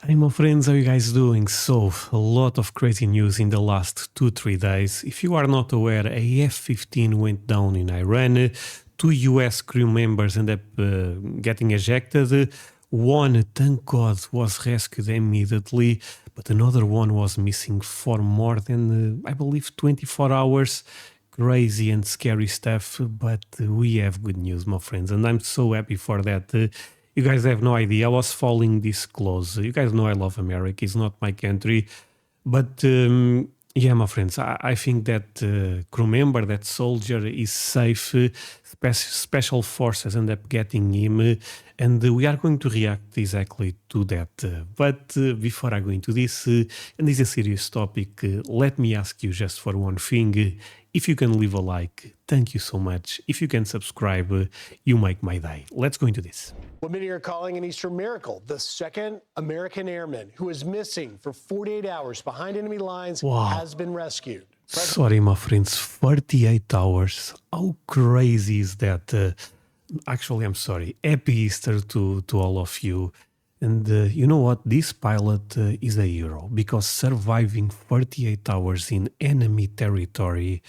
Hey my friends, how you guys doing? So, a lot of crazy news in the last 2-3 days. If you are not aware, a F-15 went down in Iran. Two US crew members ended up getting ejected. One, thank God, was rescued immediately, but another one was missing for more than, I believe, 24 hours. Crazy and scary stuff, but we have good news, my friends, and I'm so happy for that. You guys have no idea. I was following this close. You guys know I love America. It's not my country. But yeah, my friends, I think that crew member, that soldier is safe. Special forces end up getting him. And we are going to react exactly to that. But before I go into this, and this is a serious topic, let me ask you just for one thing. If you can leave a like, thank you so much. If you can subscribe, you make my day. Let's go into this. What many are calling an Easter miracle, the second American airman who is missing for 48 hours behind enemy lines has been rescued. Sorry, my friends, 48 hours. How crazy is that? Actually, I'm sorry. Happy Easter to all of you. And you know what? This pilot is a hero because surviving 48 hours in enemy territory,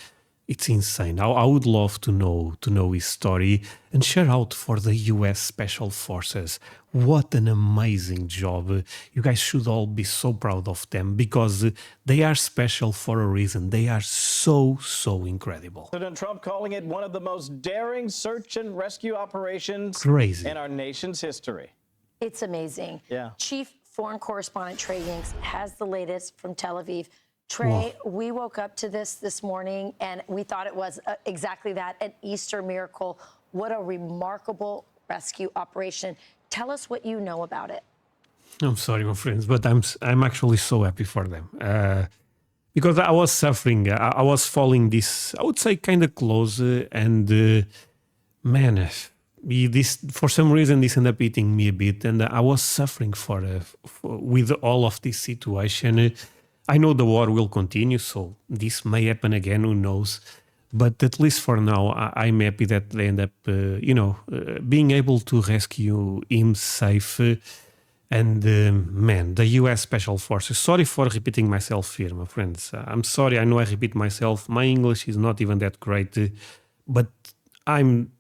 it's insane. I would love to know his story and share out for the US Special Forces. What an amazing job. You guys should all be so proud of them because they are special for a reason. They are so incredible. President Trump calling it one of the most daring search and rescue operations in our nation's history. It's amazing. Yeah. Chief Foreign Correspondent Trey Yingst has the latest from Tel Aviv. Trey, we woke up to this morning, and we thought it was exactly that, an Easter miracle. What a remarkable rescue operation. Tell us what you know about it. I'm sorry, my friends, but I'm actually so happy for them. Because I was suffering. I was following this, I would say, kind of close, and man, this for some reason this ended up eating me a bit, and I was suffering with all of this situation. I know the war will continue, so this may happen again, who knows. But at least for now, I'm happy that they end up, being able to rescue him safe. And man, the US Special Forces, sorry for repeating myself here, my friends. I'm sorry, I know I repeat myself. My English is not even that great, but I'm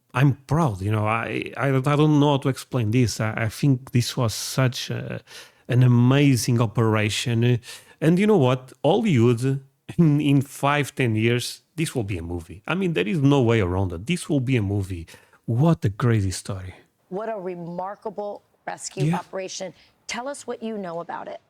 proud, I don't know how to explain this. I think this was such an amazing operation. And you know what? Hollywood, in 5-10 years, this will be a movie. I mean, there is no way around it. This will be a movie. What a crazy story. What a remarkable rescue operation. Tell us what you know about it.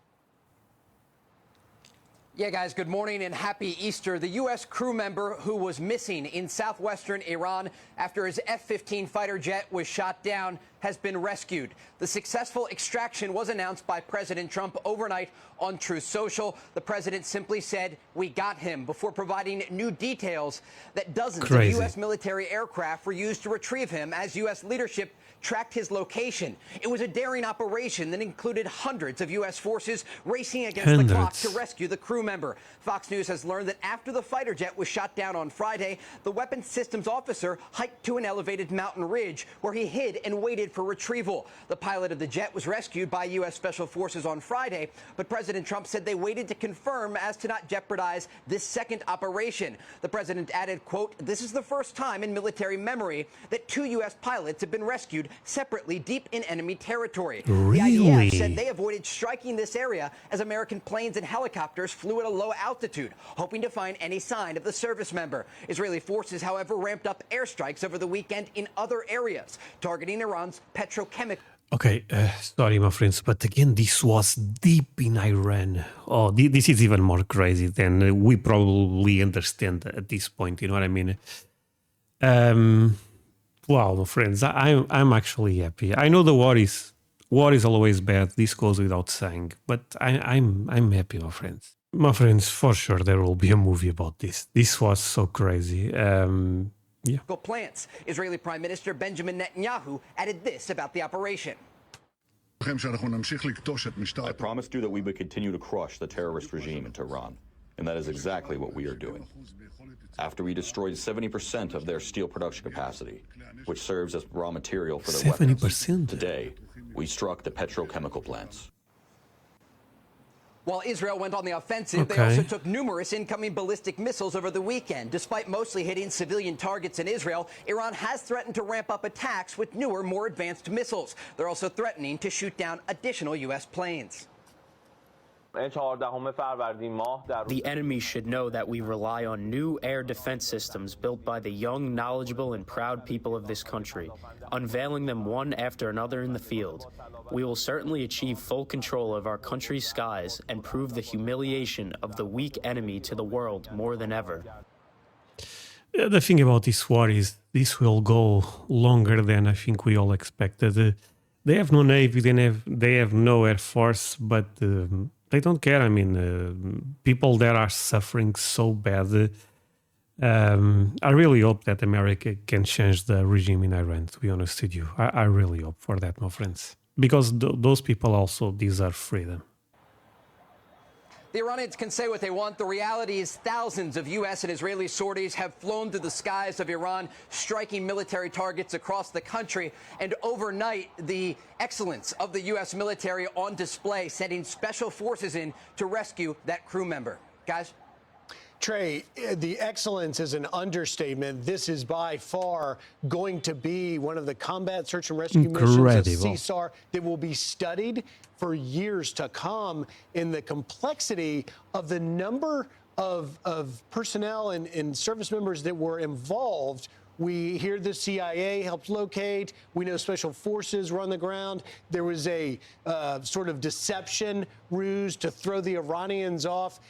Yeah, guys, good morning and happy Easter. The U.S. crew member who was missing in southwestern Iran after his F-15 fighter jet was shot down has been rescued. The successful extraction was announced by President Trump overnight on Truth Social. The president simply said, "We got him," before providing new details that dozens of U.S. military aircraft were used to retrieve him as U.S. leadership tracked his location. It was a daring operation that included hundreds of U.S. forces racing against the clock to rescue the crew member. Fox News has learned that after the fighter jet was shot down on Friday, the weapons systems officer hiked to an elevated mountain ridge where he hid and waited for retrieval. The pilot of the jet was rescued by U.S. Special Forces on Friday, but President Trump said they waited to confirm as to not jeopardize this second operation. The president added, quote, "This is the first time in military memory that two U.S. pilots have been rescued separately deep in enemy territory." Really? The IDF said they avoided striking this area as American planes and helicopters flew at a low altitude, hoping to find any sign of the service member. Israeli forces, however, ramped up airstrikes over the weekend in other areas, targeting Iran's petrochemical. Okay, sorry, my friends, but again, this was deep in Iran. Oh, this is even more crazy than we probably understand at this point. You know what I mean? Wow, my friends, I'm actually happy. I know the war is always bad. This goes without saying, but I'm happy, my friends. My friends, for sure, there will be a movie about this. This was so crazy. Plants. Israeli Prime Minister Benjamin Netanyahu added this about the operation. I promised you that we would continue to crush the terrorist regime in Tehran, and that is exactly what we are doing. After we destroyed 70% of their steel production capacity, which serves as raw material for their weapons, today we struck the petrochemical plants. While Israel went on the offensive, they also took numerous incoming ballistic missiles over the weekend. Despite mostly hitting civilian targets in Israel, Iran has threatened to ramp up attacks with newer, more advanced missiles. They're also threatening to shoot down additional U.S. planes. The enemy should know that we rely on new air defense systems built by the young, knowledgeable, and proud people of this country, unveiling them one after another in the field. We will certainly achieve full control of our country's skies and prove the humiliation of the weak enemy to the world more than ever. The thing about this war is this will go longer than I think we all expected. They have no navy, they have no air force, but they don't care. I mean, people there are suffering so bad. I really hope that America can change the regime in Iran, to be honest with you. I really hope for that, my friends. Because those people also deserve freedom. The Iranians can say what they want. The reality is thousands of U.S. and Israeli sorties have flown through the skies of Iran, striking military targets across the country. And overnight, the excellence of the U.S. military on display, sending special forces in to rescue that crew member. Guys? Trey, the excellence is an understatement. This is by far going to be one of the combat search and rescue missions of CSAR that will be studied for years to come in the complexity of the number of personnel and service members that were involved. We hear the CIA helped locate. We know special forces were on the ground. There was a sort of deception ruse to throw the Iranians off.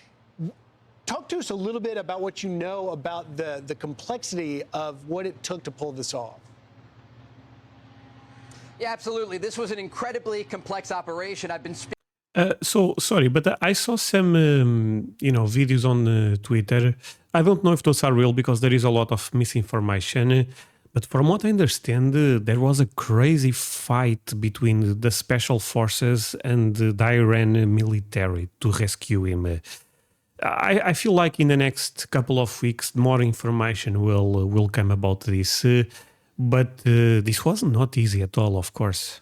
Talk to us a little bit about what you know about the complexity of what it took to pull this off. Yeah, absolutely. This was an incredibly complex operation. I've been so sorry, but I saw some videos on Twitter. I don't know if those are real because there is a lot of misinformation. But from what I understand, there was a crazy fight between the special forces and the Iran military to rescue him. I feel like in the next couple of weeks, more information will come about this. But this was not easy at all, of course.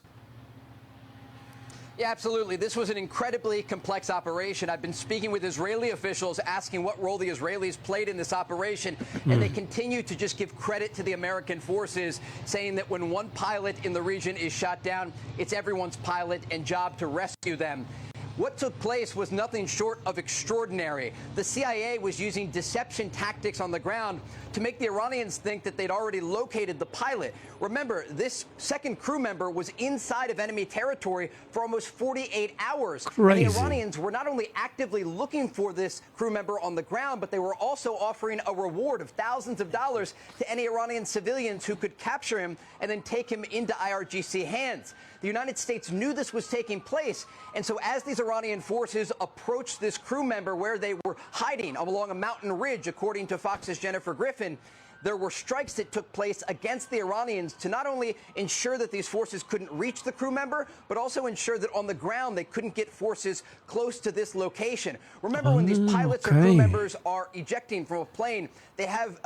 Yeah, absolutely. This was an incredibly complex operation. I've been speaking with Israeli officials asking what role the Israelis played in this operation, and they continue to just give credit to the American forces, saying that when one pilot in the region is shot down, it's everyone's pilot and job to rescue them. What took place was nothing short of extraordinary. The CIA was using deception tactics on the ground to make the Iranians think that they'd already located the pilot. Remember, this second crew member was inside of enemy territory for almost 48 hours. Crazy. And the Iranians were not only actively looking for this crew member on the ground, but they were also offering a reward of thousands of dollars to any Iranian civilians who could capture him and then take him into IRGC hands. The United States knew this was taking place, and so as these Iranian forces approached this crew member where they were hiding along a mountain ridge, according to Fox's Jennifer Griffin, there were strikes that took place against the Iranians to not only ensure that these forces couldn't reach the crew member, but also ensure that on the ground they couldn't get forces close to this location. Remember, when these pilots or crew members are ejecting from a plane, they have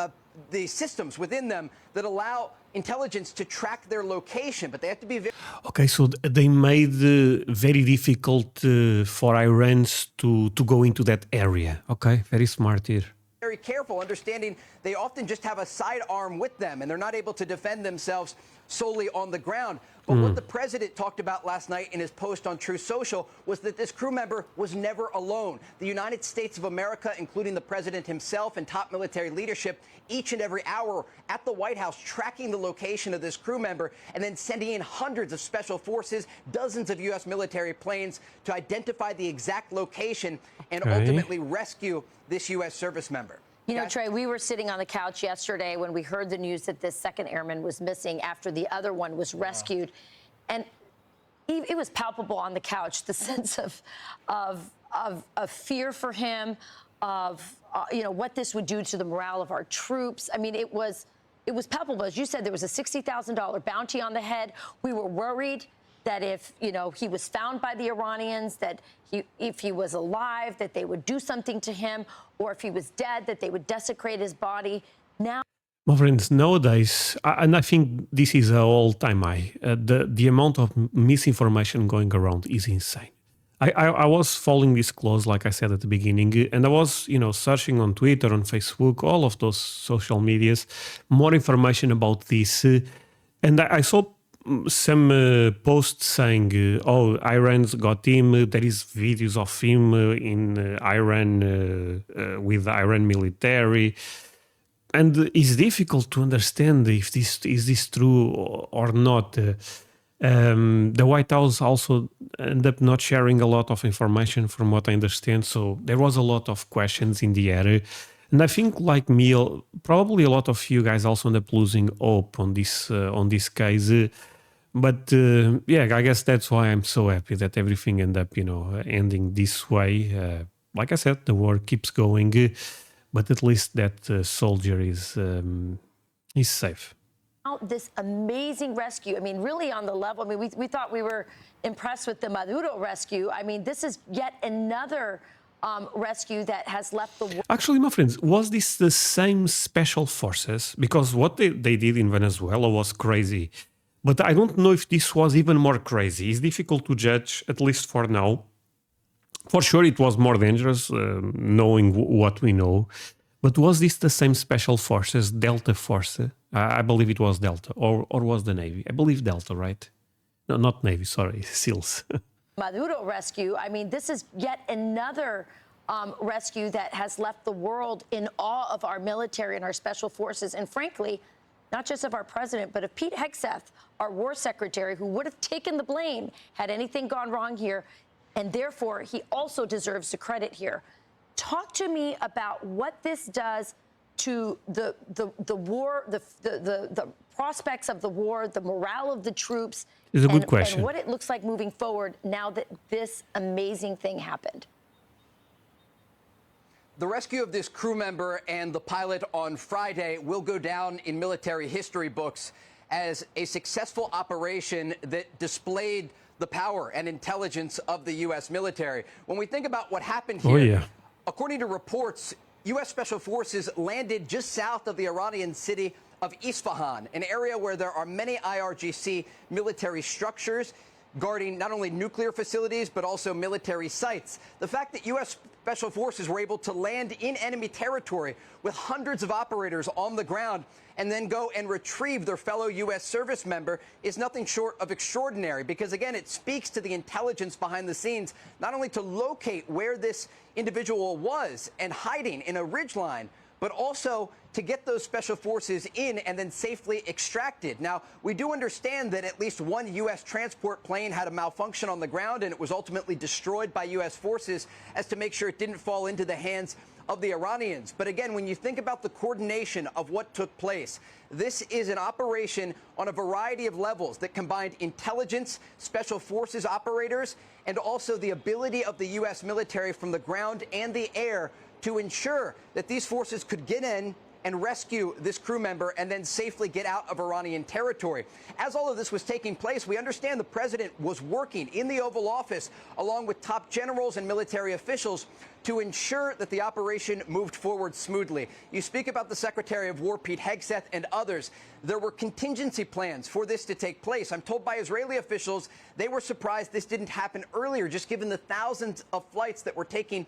the systems within them that allow intelligence to track their location, but they have to be very... Okay, so they made very difficult for Iranians to go into that area. Okay, very smart here. Very careful, understanding they often just have a sidearm with them, and they're not able to defend themselves solely on the ground. But what the president talked about last night in his post on Truth Social was that this crew member was never alone. The United States of America, including the president himself and top military leadership, each and every hour at the White House tracking the location of this crew member and then sending in hundreds of special forces, dozens of U.S. military planes to identify the exact location and ultimately rescue this U.S. service member. You know, Trey, we were sitting on the couch yesterday when we heard the news that this second airman was missing after the other one was rescued. And it was palpable on the couch, the sense of fear for him, of, what this would do to the morale of our troops. I mean, it was palpable. As you said, there was a $60,000 bounty on the head. We were worried that if, he was found by the Iranians, that if he was alive, that they would do something to him, or if he was dead, that they would desecrate his body. Now, my friends, nowadays, and I think this is an all-time high, the amount of misinformation going around is insane. I was following this close, like I said at the beginning, and I was, searching on Twitter, on Facebook, all of those social medias, more information about this. And I saw some posts saying, oh, Iran's got him. There is videos of him in Iran with the Iran military. And it's difficult to understand if this true or not. The White House also ended up not sharing a lot of information from what I understand. So there was a lot of questions in the air. And I think, like me, probably a lot of you guys also end up losing hope on this case. But I guess that's why I'm so happy that everything ended up, ending this way. Like I said, the war keeps going, but at least that soldier is safe. This amazing rescue. I mean, really on the level. I mean, we thought we were impressed with the Maduro rescue. I mean, this is yet another rescue that has left the world. Actually, my friends, was this the same special forces? Because what they did in Venezuela was crazy. But I don't know if this was even more crazy. It's difficult to judge, at least for now. For sure, it was more dangerous, knowing what we know. But was this the same special forces, Delta Force? I believe it was Delta, or was the Navy? I believe Delta, right? No, not Navy, sorry, SEALs. Maduro rescue. I mean, this is yet another rescue that has left the world in awe of our military and our special forces. And frankly, not just of our president, but of Pete Hegseth, our war secretary, who would have taken the blame had anything gone wrong here. And therefore, he also deserves the credit here. Talk to me about what this does to the war, the prospects of the war, the morale of the troops. It's a good question. And what it looks like moving forward now that this amazing thing happened. The rescue of this crew member and the pilot on Friday will go down in military history books as a successful operation that displayed the power and intelligence of the U.S. military. When we think about what happened here, according to reports, U.S. Special Forces landed just south of the Iranian city of Isfahan, an area where there are many IRGC military structures guarding not only nuclear facilities, but also military sites. The fact that U.S. Special Forces were able to land in enemy territory with hundreds of operators on the ground and then go and retrieve their fellow U.S. service member is nothing short of extraordinary, because, again, it speaks to the intelligence behind the scenes, not only to locate where this individual was and hiding in a ridgeline, but also to get those special forces in and then safely extracted. Now, we do understand that at least one U.S. transport plane had a malfunction on the ground, and it was ultimately destroyed by U.S. forces as to make sure it didn't fall into the hands of the Iranians. But again, when you think about the coordination of what took place, this is an operation on a variety of levels that combined intelligence, special forces operators, and also the ability of the U.S. military from the ground and the air to ensure that these forces could get in and rescue this crew member and then safely get out of Iranian territory. As all of this was taking place, we understand the president was working in the Oval Office along with top generals and military officials to ensure that the operation moved forward smoothly. You speak about the Secretary of War, Pete Hegseth, and others. There were contingency plans for this to take place. I'm told by Israeli officials they were surprised this didn't happen earlier, just given the thousands of flights that were taking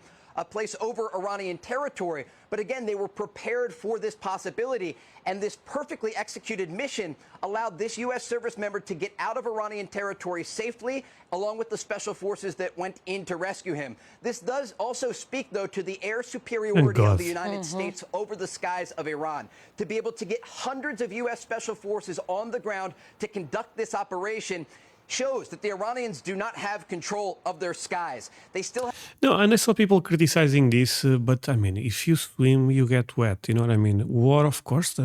place over Iranian territory. But again, they were prepared for this possibility, and this perfectly executed mission allowed this U.S. service member to get out of Iranian territory safely, along with the special forces that went in to rescue him. This does also speak, though, to the air superiority of the United States over the skies of Iran. To be able to get hundreds of U.S. special forces on the ground to conduct this operation shows that the Iranians do not have control of their skies. They still have... No, and I saw people criticizing this, but I mean, if you swim, you get wet. You know what I mean? War, of course,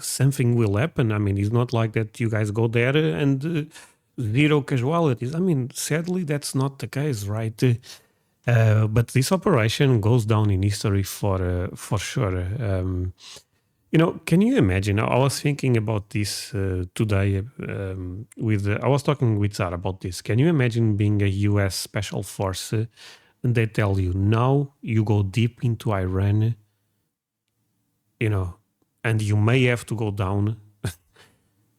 something will happen. I mean, it's not like that you guys go there and zero casualties. I mean, sadly, that's not the case, right? But this operation goes down in history for sure. You know, can you imagine? I was thinking about this today. I was talking with Zara about this. Can you imagine being a U.S. special force and they tell you, now you go deep into Iran, you know, and you may have to go down.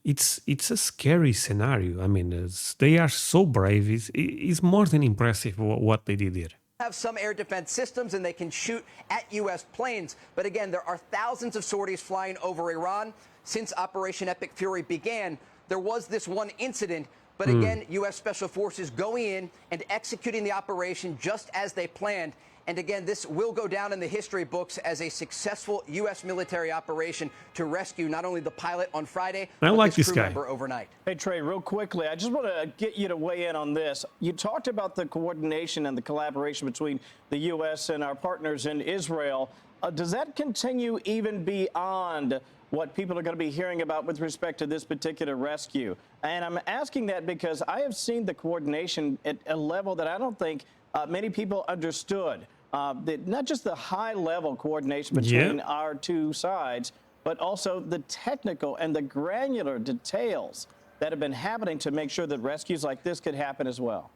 it's a scary scenario. I mean, they are so brave. It's more than impressive what they did here. Have some air defense systems and they can shoot at U.S. planes. But again, there are thousands of sorties flying over Iran. Since Operation Epic Fury began, there was this one incident. But again, U.S. Special Forces going in and executing the operation just as they planned. And again, this will go down in the history books as a successful U.S. military operation to rescue not only the pilot on Friday, I but like this this crew guy. member overnight. Hey, Trey, real quickly, I just want to get you to weigh in on this. You talked about the coordination and the collaboration between the U.S. and our partners in Israel. Does that continue even beyond what people are going to be hearing about with respect to this particular rescue? And I'm asking that because I have seen the coordination at a level that I don't think many people understood. Not just the high-level coordination between our two sides, but also the technical and the granular details that have been happening to make sure that rescues like this could happen as well.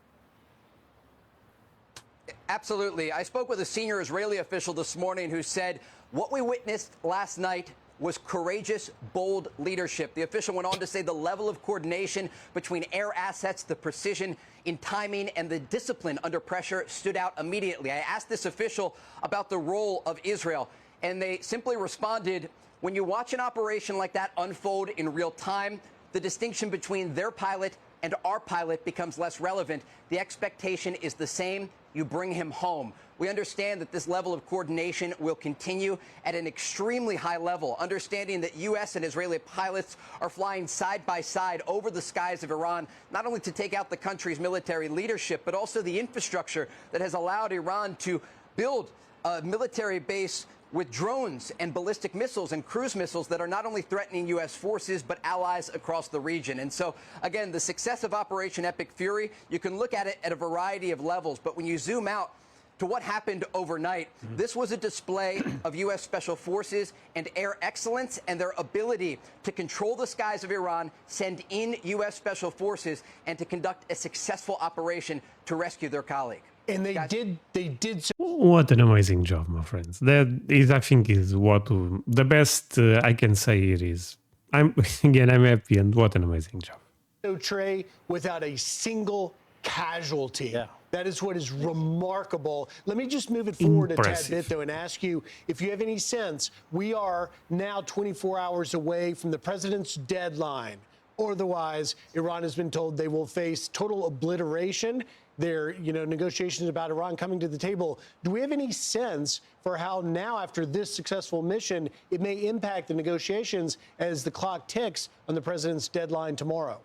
Absolutely. I spoke with a senior Israeli official this morning who said what we witnessed last night was courageous, bold leadership. The official went on to say the level of coordination between air assets, the precision in timing, and the discipline under pressure stood out immediately. I asked this official about the role of Israel, and they simply responded, when you watch an operation like that unfold in real time, the distinction between their pilot and our pilot becomes less relevant. The expectation is the same. You bring him home. We understand that this level of coordination will continue at an extremely high level, understanding that U.S. and Israeli pilots are flying side by side over the skies of Iran, not only to take out the country's military leadership, but also the infrastructure that has allowed Iran to build a military base with drones and ballistic missiles and cruise missiles that are not only threatening U.S. forces, but allies across the region. And so, again, the success of Operation Epic Fury, you can look at it at a variety of levels. But when you zoom out to what happened overnight, this was a display of U.S. Special Forces and air excellence and their ability to control the skies of Iran, send in U.S. Special Forces, and to conduct a successful operation to rescue their colleague. And they did so. What an amazing job, my friends. That is, I think, is what the best I can say it is. I'm happy, and what an amazing job. So, Trey, without a single casualty. Yeah. That is what is remarkable. Let me just move it forward a tad bit, though, and ask you if you have any sense. We are now 24 hours away from the president's deadline. Otherwise, Iran has been told they will face total obliteration. There, negotiations about Iran coming to the table. Do we have any sense for how now, after this successful mission, it may impact the negotiations as the clock ticks on the president's deadline tomorrow?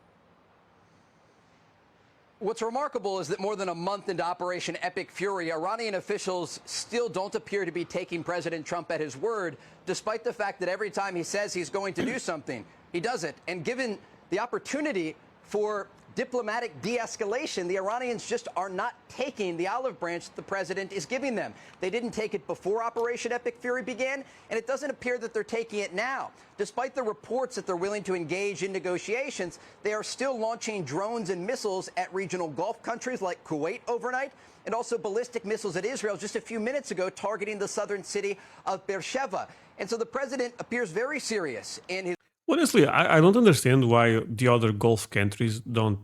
What's remarkable is that more than a month into Operation Epic Fury, Iranian officials still don't appear to be taking President Trump at his word, despite the fact that every time he says he's going to do something, he does it. And given the opportunity for diplomatic de-escalation, the Iranians just are not taking the olive branch that the president is giving them. They didn't take it before Operation Epic Fury began, and it doesn't appear that they're taking it now. Despite the reports that they're willing to engage in negotiations, they are still launching drones and missiles at regional Gulf countries like Kuwait overnight, and also ballistic missiles at Israel just a few minutes ago, targeting the southern city of Beersheba. And so the president appears very serious in his... Honestly, I don't understand why the other Gulf countries don't,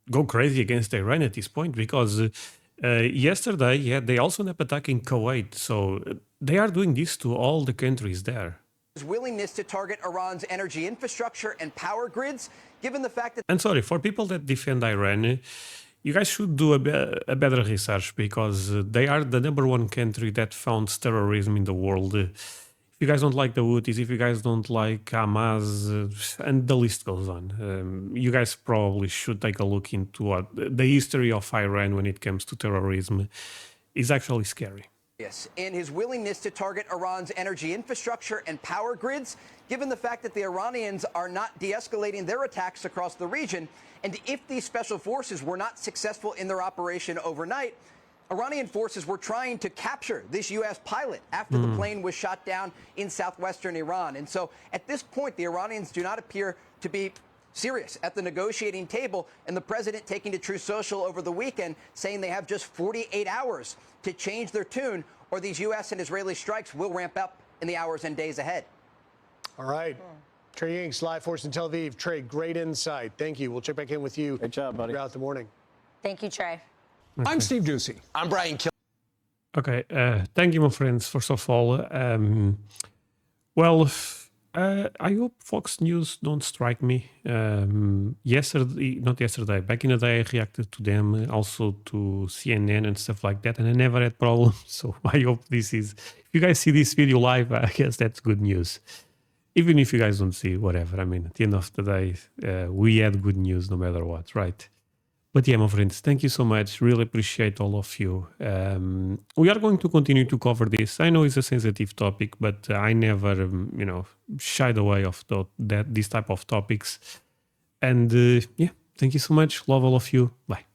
go crazy against Iran at this point, because yesterday, they also ended up attacking Kuwait. So they are doing this to all the countries there. His willingness to target Iran's energy infrastructure and power grids, given the fact that... And sorry, for people that defend Iran, you guys should do a better research, because they are the #1 country that funds terrorism in the world. If you guys don't like the Houthis, if you guys don't like Hamas, and the list goes on, you guys probably should take a look into what the history of Iran when it comes to terrorism is actually scary. Yes, and his willingness to target Iran's energy infrastructure and power grids, given the fact that the Iranians are not de-escalating their attacks across the region, and if these special forces were not successful in their operation overnight, Iranian forces were trying to capture this U.S. pilot after the plane was shot down in southwestern Iran. And so at this point, the Iranians do not appear to be serious at the negotiating table, and the president taking to Truth Social over the weekend saying they have just 48 hours to change their tune, or these U.S. and Israeli strikes will ramp up in the hours and days ahead. All right. Trey Yanks, live for us in Tel Aviv. Trey, great insight. Thank you. We'll check back in with you. Great job, buddy. Throughout the morning. Thank you, Trey. Okay. I'm Steve Ducey. I'm Brian Kill. Okay, thank you, my friends, first of all. I hope Fox News don't strike me. Back in the day, I reacted to them, also to CNN and stuff like that, and I never had problems. So I hope if you guys see this video live, I guess that's good news. Even if you guys don't see, whatever. I mean, at the end of the day, we had good news no matter what, right? But yeah, my friends, thank you so much. Really appreciate all of you. We are going to continue to cover this. I know it's a sensitive topic, but I never, shied away of these type of topics. And yeah, thank you so much. Love all of you. Bye.